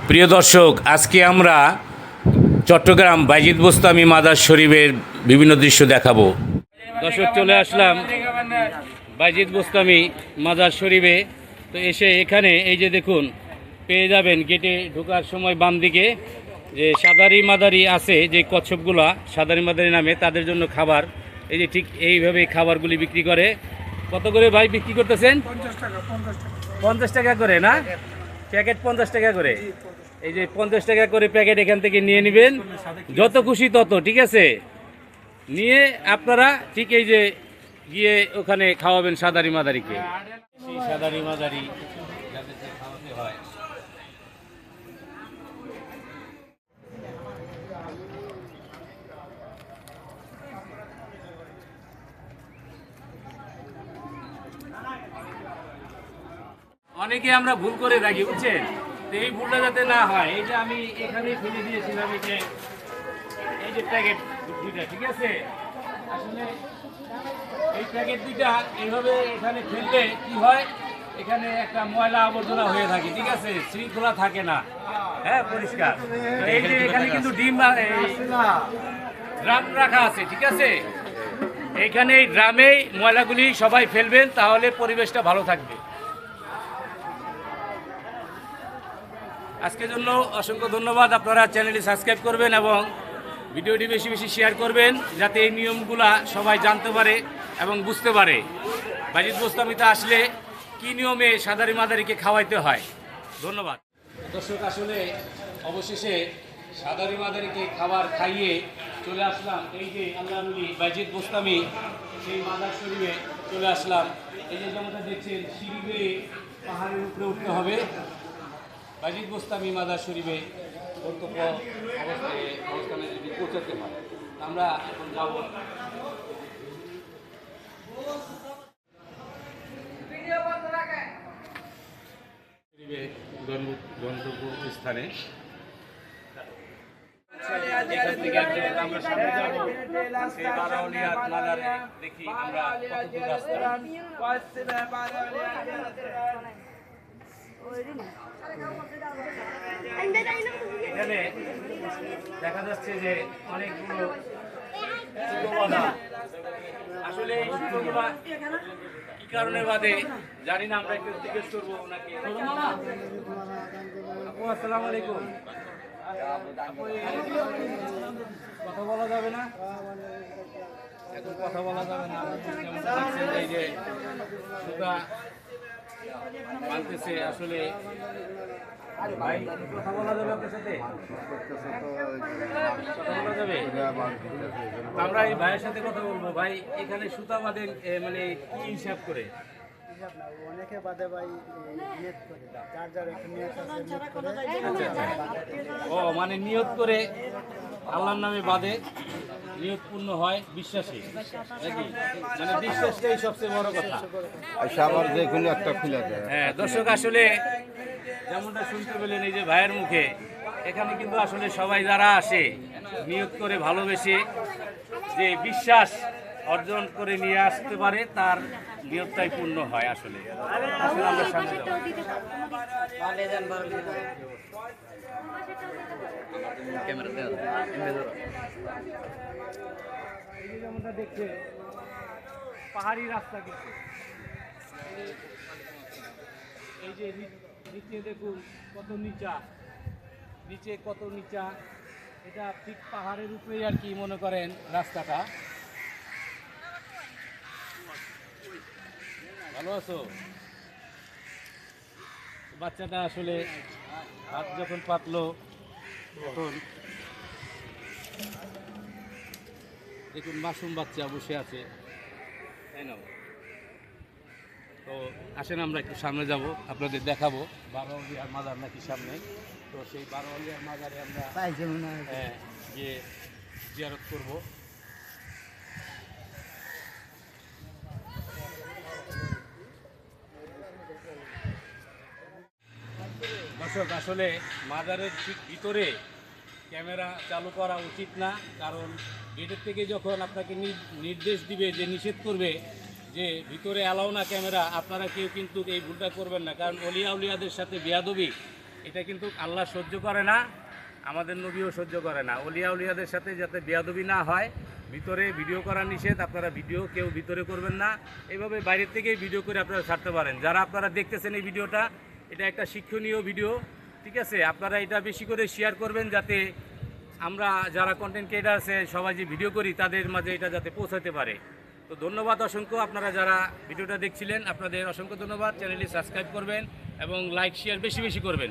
প্রিয় দর্শক, আজকে আমরা চট্টগ্রাম বাইজিদ বোস্তামি মাজার শরীফের বিভিন্ন দৃশ্য দেখাবো। দর্শক, চলে আসলাম বাইজিদ বোস্তামি মাজার শরীফে। তো এসে এখানে এই যে দেখুন, পেয়ে যাবেন গেটে ঢোকার সময় বাম দিকে যে সাদারি মাদারি আছে, যে কচ্ছপগুলা সাদারি মাদারি নামে, তাদের জন্য খাবার। এই যে ঠিক এইভাবে খাবারগুলি বিক্রি করে। কত করে ভাই বিক্রি করতেছেন? 50 টাকা করে না? প্যাকেট 50 টাকা করে। এই যে 50 টাকা করে প্যাকেট এখান থেকে নিয়ে নেবেন, যত খুশি তত, ঠিক আছে? নিয়ে আপনারা ঠিক এই যে গিয়ে ওখানে খাওয়াবেন সাদারি মাদারিকে। সাদারি মাদারি যাদেরকে খাওয়াতে হয়। অনেকে আমরা ভুল করে থাকি, বুঝছেন? তো এই ভুলটা যাতে না হয়, এই যে আমি এখানে ফেলে দিয়েছিলাম এই যে প্যাকেট দুইটা, ঠিক আছে? আসলে এই প্যাকেট দুইটা এইভাবে এখানে ফেললে কি হয়, এখানে একটা ময়লা আবর্জনা হয়ে থাকে, ঠিক আছে? শৃঙ্খলা থাকে না, হ্যাঁ, পরিষ্কার। এই যে এখানে কিন্তু ড্রাম রাখা আছে, ঠিক আছে? এইখানে এই ড্রামে ময়লাগুলি সবাই ফেলবেন, তাহলে পরিবেশটা ভালো থাকবে। আজকের জন্য অসংখ্য ধন্যবাদ। আপনারা চ্যানেলটি সাবস্ক্রাইব করবেন এবং ভিডিওটি বেশি বেশি শেয়ার করবেন, যাতে এই নিয়মগুলা সবাই জানতে পারে এবং বুঝতে পারে বাইজিদ বোস্তামিতে আসলে কি নিয়মে সাদারি মাদারিকে খাওয়াইতে হয়। ধন্যবাদ। দর্শক, আসলে অবশেষে সাদারি মাদারিকে খাবার খাইয়ে চলে আসলাম এই যে আল্লাহ নবী বাইজিদ বোস্তামি সেই মাজার শরীফে চলে আসলাম। এই যে যেমনটা দেখছেন, সিঁড়ি বেয়ে পাহাড়ের উপরে উঠতে হবে। বাইজিদ বোস্তামি মাজার শরীফে কর্তব্য অবস্থানে যদি পৌঁছাতে হয়, আমরা এখন যাব। গন্তব্য স্থানে এখান থেকে আমরা সামনে যাব। সেই বারাউলিয়া মাজারে দেখি আমরা কতটুকু রাস্তা। এখানে দেখা যাচ্ছে যে অনেকগুলো সুতোবাঁধা। আসলে এই সুতোগুলা কি কারণে বাঁধে জানি না, আমরা একটু জিজ্ঞেস করবো ওনাকে। আপু, আসসালামু আলাইকুম। কথা বলা যাবে না এখন? কথা বলা যাবে না। এই যে সুতা বাঁধতেছে, আসলে ভাই কথা বলা যাবে আপনার সাথে? কথা বলা যাবে? আমরা এই ভাইয়ের সাথে কথা বলবো। ভাই, এখানে সুতা বাঁধেন মানে কি হিসাব করে? অনেকে বাদে ভাই নিয়ত করে, যার যার একটা নিয়ত আছে, নিয়ত করে। ও মানে নিয়ত করে আল্লাহর নামে বাঁধে, নিয়ত পূর্ণ হয় বিশ্বাসী নাকি? মানে বিশ্বাসটাই সবচেয়ে বড় কথা। আবার যে কোনো একটা খুলে দেয়। হ্যাঁ দর্শক, আসলে যেমনটা শুনতে পেলেন এই যে ভাইয়ের মুখে, এখানে কিন্তু আসলে সবাই যারা আসে নিয়ত করে ভালোবেসে যে বিশ্বাস অর্জন করে নিয়ে আসতে পারে, তার নিয়তটাই পূর্ণ হয়। আসলে আসলে আমরা সামনে যাব। যেমনটা দেখছে পাহাড়ি রাস্তা, কিন্তু এই যে নিচে দেখুন কত নিচা, নিচে কত নিচা। এটা ঠিক পাহাড়ের উপরেই আর কি মনে করেন রাস্তাটা। ভালো আছো? বাচ্চাটা আসলে হাত যখন পাতলো, তখন দেখুন মাসুম বাচ্চা বসে আছে, তাই না? তো আসেন আমরা একটু সামনে যাব, আপনাদের দেখাবো বারোয়ালিয়ার মাজার নাকি সামনে। তো সেই বারোয়ালিয়ার মাজারে আমরা গিয়ে জিয়ারত করব। দর্শক, আসলে মাজারের ঠিক ভিতরে ক্যামেরা চালু করা উচিত না, কারণ গেটের থেকে যখন আপনাকে নির্দেশ দিবে যে নিষেধ করবে যে ভিতরে অ্যালাউ না ক্যামেরা, আপনারা কেউ কিন্তু এই ভুলটা করবেন না, কারণ অলিয়া উলিয়াদের সাথে বেয়াদবি এটা কিন্তু আল্লাহ সহ্য করে না, আমাদের নবীও সহ্য করে না। অলিয়া উলিয়াদের সাথে যাতে বেয়াদবি না হয়, ভিতরে ভিডিও করা নিষেধ, আপনারা ভিডিও কেউ ভিতরে করবেন না। এইভাবে বাইরের থেকেই ভিডিও করে আপনারা ছাড়তে পারেন। যারা আপনারা দেখতেছেন এই ভিডিওটা, এটা একটা শিক্ষণীয় ভিডিও, ঠিক আছে? আপনারা এটা বেশি করে শেয়ার করবেন, যাতে আমরা যারা কন্টেন্ট ক্রিয়েটার আছে সবাই যে ভিডিও করি তাদের মাঝে এটা যাতে পৌঁছাতে পারে। তো ধন্যবাদ অসংখ্য, আপনারা যারা ভিডিওটা দেখছিলেন আপনাদের অসংখ্য ধন্যবাদ। চ্যানেলটি সাবস্ক্রাইব করবেন এবং লাইক শেয়ার বেশি বেশি করবেন।